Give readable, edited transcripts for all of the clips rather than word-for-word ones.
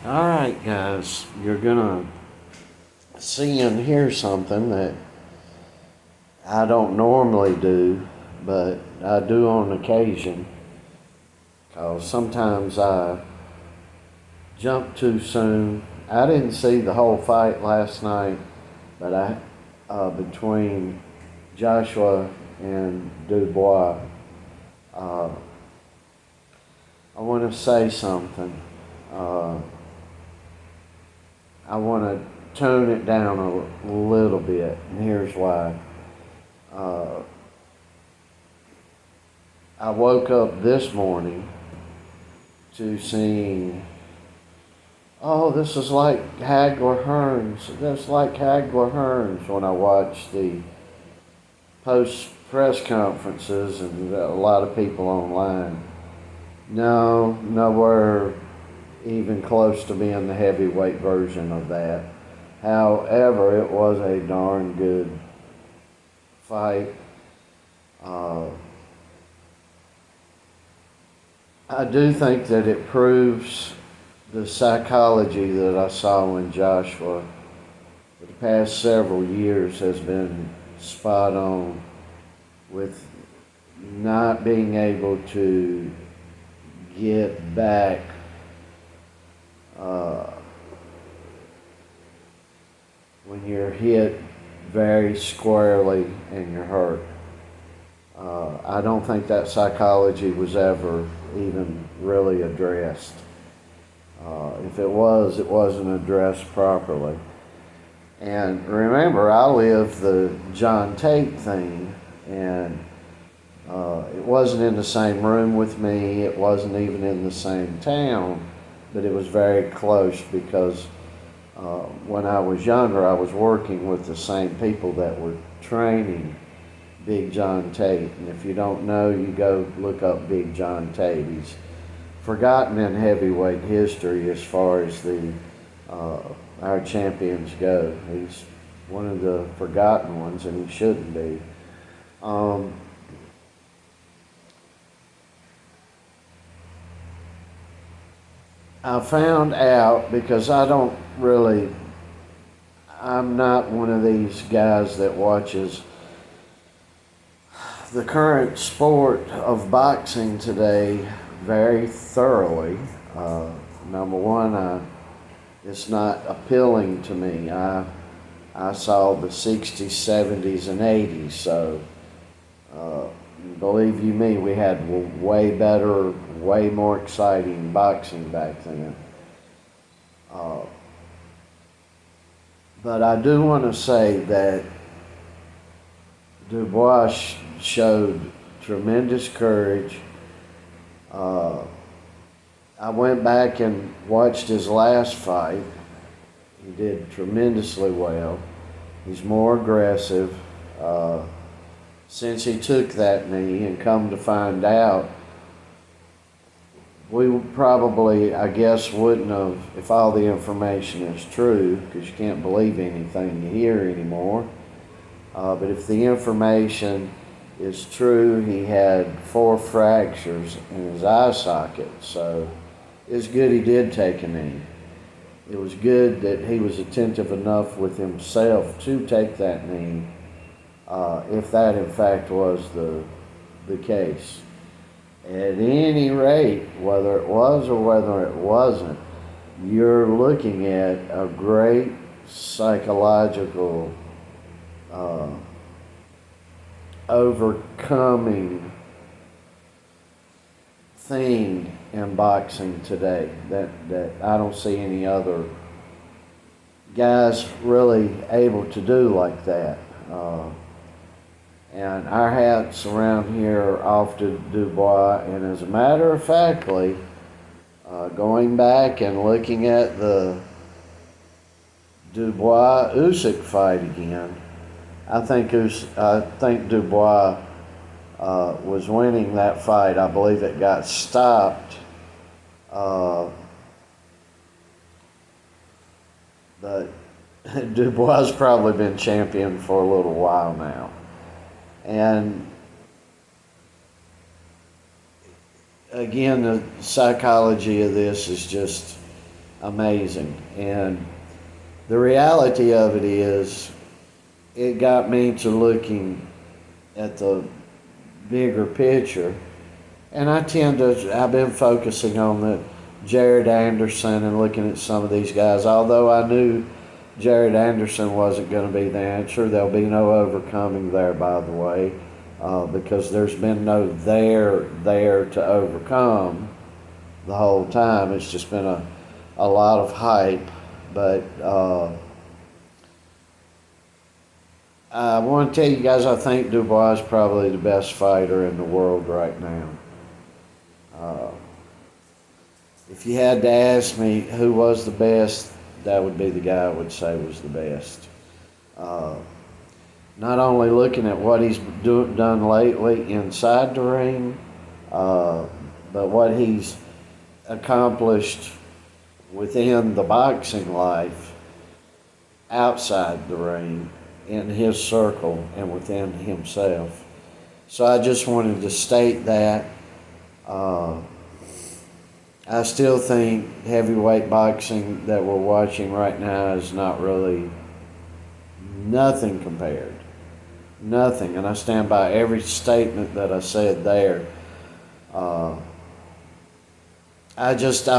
Alright, guys, you're gonna see and hear something that I don't normally do, but I do on occasion. Because sometimes I jump too soon. I didn't see the whole fight last night, but between Joshua and Dubois, uh, I want to say something. Uh, I want to tone it down a little bit, and here's why. Uh, I woke up this morning to seeing, oh, this is like Hagler Hearns. That's like Hagler Hearns when I watched the post press conferences and a lot of people online. No, nowhere even close to being the heavyweight version of that. However, it was a darn good fight. Uh, I do think that it proves the psychology that I saw in Joshua for the past several years has been spot on with not being able to get back when you're hit very squarely and you're hurt. I don't think that psychology was ever even really addressed. If it was, it wasn't addressed properly. And remember, I lived the John Tate thing, and it wasn't in the same room with me. It wasn't even in the same town, but it was very close because when I was younger, I was working with the same people that were training Big John Tate. And if you don't know, you go look up Big John Tate. He's forgotten in heavyweight history as far as the our champions go. He's one of the forgotten ones, and he shouldn't be. I found out because I'm not one of these guys that watches the current sport of boxing today very thoroughly. Number one, it's not appealing to me. I saw the 60s, 70s, and 80s, so believe you me, we had way better, way more exciting boxing back then. Uh, but I do want to say that Dubois showed tremendous courage. I went back and watched his last fight. He did tremendously well. He's more aggressive. Since he took that knee, and come to find out, we probably, I guess, wouldn't have, if all the information is true, because you can't believe anything you hear anymore. But if the information is true, he had 4 fractures in his eye socket. So it's good he did take a knee. It was good that he was attentive enough with himself to take that knee, if that in fact was the case. At any rate, whether it was or whether it wasn't, you're looking at a great psychological overcoming thing in boxing today that I don't see any other guys really able to do like that. And our hats around here are off to Dubois. And as a matter of factly, going back and looking at the Dubois-Usyk fight again, I think Dubois was winning that fight. I believe it got stopped. But Dubois has probably been champion for a little while now. And again, the psychology of this is just amazing. And the reality of it is, it got me to looking at the bigger picture. And I've been focusing on the Jared Anderson and looking at some of these guys. Although I knew Jared Anderson wasn't going to be the answer, there'll be no overcoming there, by the way, because there's been no there to overcome the whole time. It's just been a lot of hype. But I want to tell you guys, I think Dubois is probably the best fighter in the world right now. If you had to ask me who was the best, that would be the guy I would say was the best. Not only looking at what he's done lately inside the ring, but what he's accomplished within the boxing life, outside the ring, in his circle, and within himself. So I just wanted to state that. I still think heavyweight boxing that we're watching right now is not really nothing compared. Nothing. And I stand by every statement that I said there. I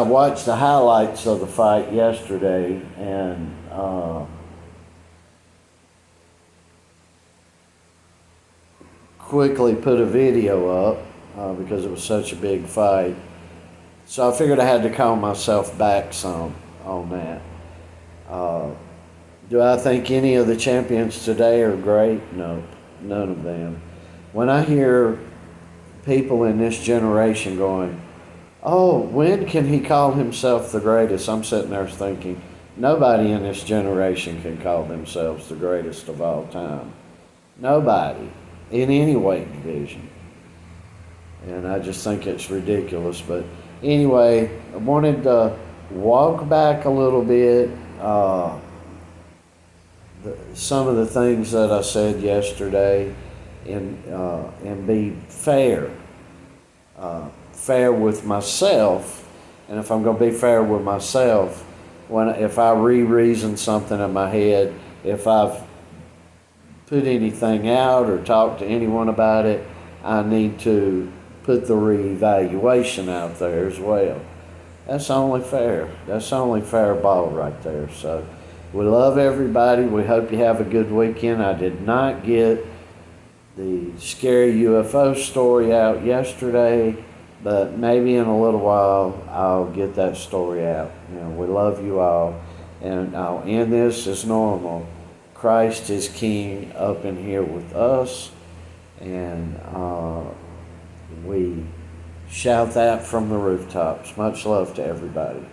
watched the highlights of the fight yesterday, and quickly put a video up because it was such a big fight. So I figured I had to calm myself back some on that. Do I think any of the champions today are great? No, none of them. When I hear people in this generation going, oh, when can he call himself the greatest? I'm sitting there thinking, nobody in this generation can call themselves the greatest of all time. Nobody, in any weight division. And I just think it's ridiculous. But anyway, I wanted to walk back a little bit. Some of the things that I said yesterday, and be fair. Fair with myself. And if I'm going to be fair with myself, if I reason something in my head, if I've put anything out or talked to anyone about it, I need to put the reevaluation out there as well. That's only fair. That's only fair ball right there. So we love everybody. We hope you have a good weekend. I did not get the scary UFO story out yesterday, but maybe in a little while I'll get that story out. We love you all. And I'll end this as normal. Christ is King up in here with us. And we shout that from the rooftops. Much love to everybody.